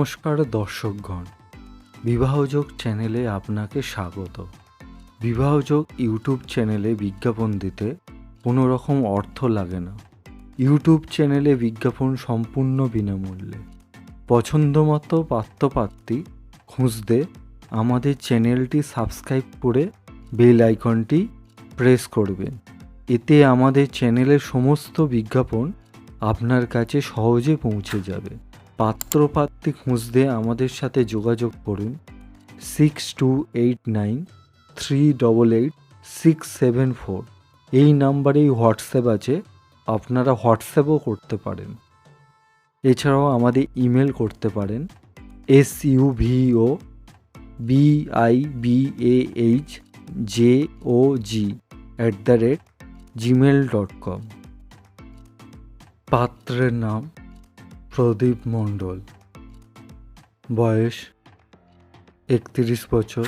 নমস্কার দর্শকগণ, বিবাহযোগ চ্যানেলে আপনাকে স্বাগত। বিবাহযোগ ইউটিউব চ্যানেলে বিজ্ঞাপন দিতে কোনো রকম অর্থ লাগে না। ইউটিউব চ্যানেলে বিজ্ঞাপন সম্পূর্ণ বিনামূল্যে। পছন্দমতো পাত্রপাত্রী খুঁজতে আমাদের চ্যানেলটি সাবস্ক্রাইব করে বেল আইকনটি প্রেস করবেন। এতে আমাদের চ্যানেলের সমস্ত বিজ্ঞাপন আপনার কাছে সহজে পৌঁছে যাবে। পাত্রপাত্রী খুঁজতে আমাদের সাথে যোগাযোগ করুন 6289388674। এই নাম্বারেই হোয়াটসঅ্যাপ আছে, আপনারা হোয়াটসঅ্যাপও করতে পারেন। এছাড়াও আমাদের ইমেল করতে পারেন SUVOBIBAHJOG@gmail.com। পাত্রের নাম প্রদীপ মণ্ডল, বয়স 31 বছর,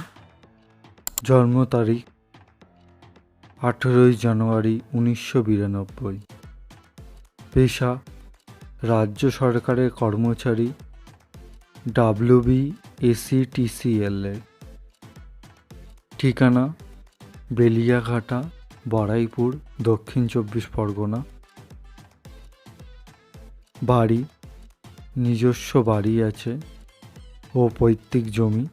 জন্ম তারিখ 18 জানুয়ারি 1992, পেশা রাজ্য সরকারের কর্মচারী WBACTCL, ঠিকানা বেলিয়াঘাটা, বারুইপুর, দক্ষিণ 24 পরগনা। বাড়ি নিজস্ব বাড়ি আছে ও পৈতৃক জমি।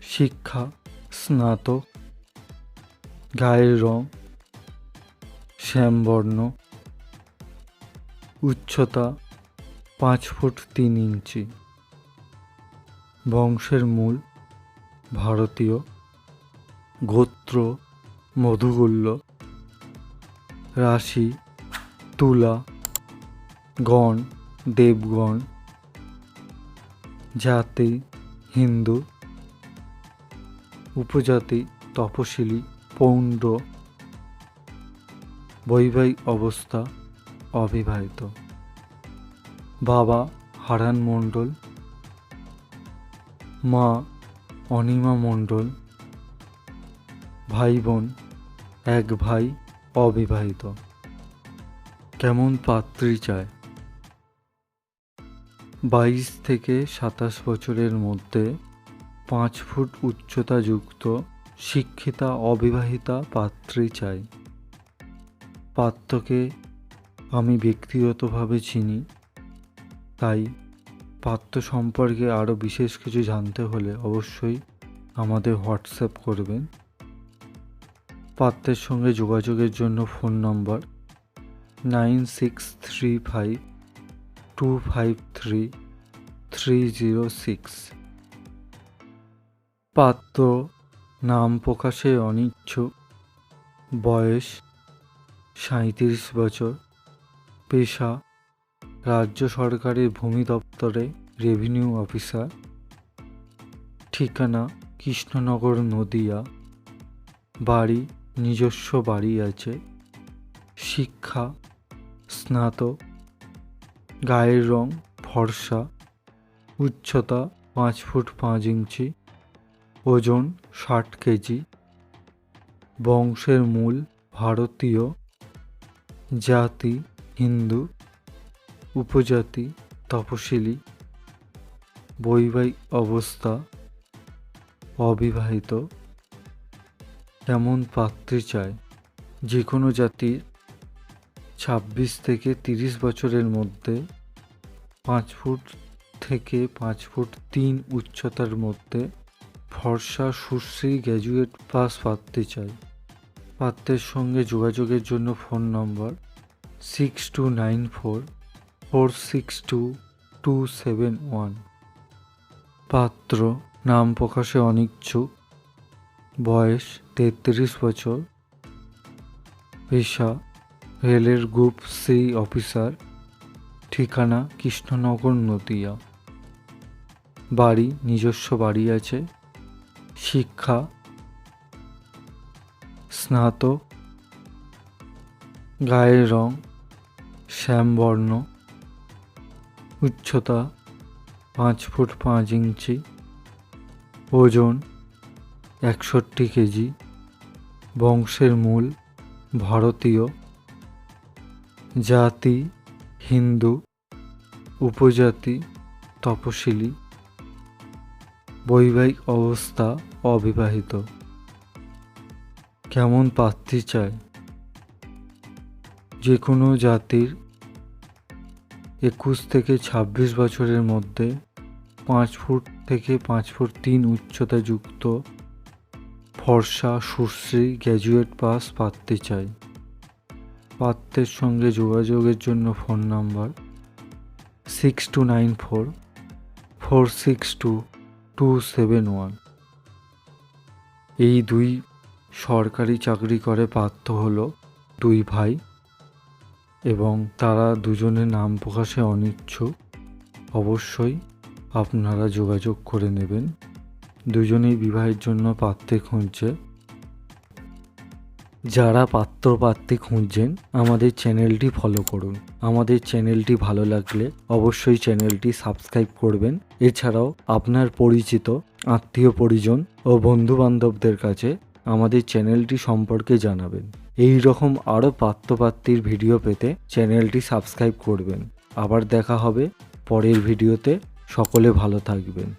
শিক্ষা স্নাতক। গায়ের রং শ্যামবর্ণ। উচ্চতা 5 ফুট 3 ইঞ্চি। বংশের মূল ভারতীয়। গোত্র মধুগুল্য। রাশি তুলা। গণ দেবগণ। জাতি হিন্দু। উপজাতি তপশিলি পৌণ্ড। বৈবাহিক অবস্থা অবিবাহিত। বাবা হারান মণ্ডল, মা অনিমা মণ্ডল। ভাই বোন 1 ভাই, অবিবাহিত। কেমন পাত্রী চায়? 22 থেকে 27 বছরের মধ্যে 5 ফুট উচ্চতা যুক্ত শিক্ষিতা অবিবাহিতা পাত্রী চাই। পাত্রকে আমি ব্যক্তিগতভাবে চিনি, তাই পাত্র সম্পর্কে আরও বিশেষ কিছু জানতে হলে অবশ্যই আমাদের হোয়াটসঅ্যাপ করবেন। পাত্রের সঙ্গে যোগাযোগের জন্য ফোন নম্বর 9635253306। পাত্র নাম প্রকাশে অনিচ্ছুক। বয়স 37 বছর। পেশা রাজ্য সরকারের ভূমি দপ্তরে রেভিনিউ অফিসার। ঠিকানা কৃষ্ণনগর, নদিয়া। বাড়ি নিজস্ব বাড়ি আছে। শিক্ষা স্নাতক। গায়ের রং ফর্সা। উচ্চতা 5 ফুট 5 ইঞ্চি। ওজন 60 কেজি। বংশের মূল ভারতীয়। জাতি হিন্দু। উপজাতি তপশিলি। বৈবাহিক অবস্থা অবিবাহিত। কেমন পাত্রী চায়? যে কোনো জাতির 26 থেকে 30 বছরের মধ্যে 5 ফুট থেকে 5 ফুট 3 উচ্চতার মধ্যে ফর্সা সুশ্রী গ্র্যাজুয়েট পাস পাত্রী চাই। পাত্রের সঙ্গে যোগাযোগের জন্য ফোন নম্বর 6294462271। পাত্র নাম প্রকাশে অনিচ্ছুক। বয়স 33 বছর। পেশা রেলের গ্রুপ সি অফিসার। ঠিকানা কৃষ্ণনগর, নদিয়া। বাড়ি নিজস্ব বাড়ি আছে। শিক্ষা স্নাতক। গায়ের রং শ্যামবর্ণ। উচ্চতা 5 ফুট 5 ইঞ্চি। ওজন 61 কেজি। বংশের মূল ভারতীয়। জাতি হিন্দু। উপজাতি তপশিলি, বৈবাহিক অবস্থা অবিবাহিত। কেমন পাত্রী চায়? যে কোনো জাতির 21 থেকে 26 বছরের মধ্যে 5 ফুট থেকে 5 ফুট 3 উচ্চতা যুক্ত ফর্সা সুশ্রী গ্র্যাজুয়েট পাস পাত্রী চাই। পাত্রের সঙ্গে যোগাযোগের জন্য ফোন নাম্বার 6294462271। এই দুই সরকারি চাকরি করে পাত্র হলো দুই ভাই এবং তারা দুজনের নাম প্রকাশে অনিচ্ছুক। অবশ্যই আপনারা যোগাযোগ করে নেবেন। দুজনেই বিবাহের জন্য পাত্রী খুঁজছে। যারা পাত্রী খুঁজছেন আমাদের চ্যানেলটি ফলো করুন। আমাদের চ্যানেলটি ভালো লাগলে অবশ্যই চ্যানেলটি সাবস্ক্রাইব করবেন। এছাড়াও আপনার পরিচিত আত্মীয় পরিজন ও বন্ধুবান্ধবদের কাছে আমাদের চ্যানেলটি সম্পর্কে জানাবেন। এই রকম আরও পাত্রীর ভিডিও পেতে চ্যানেলটি সাবস্ক্রাইব করবেন। আবার দেখা হবে পরের ভিডিওতে। সকলে ভালো থাকবেন।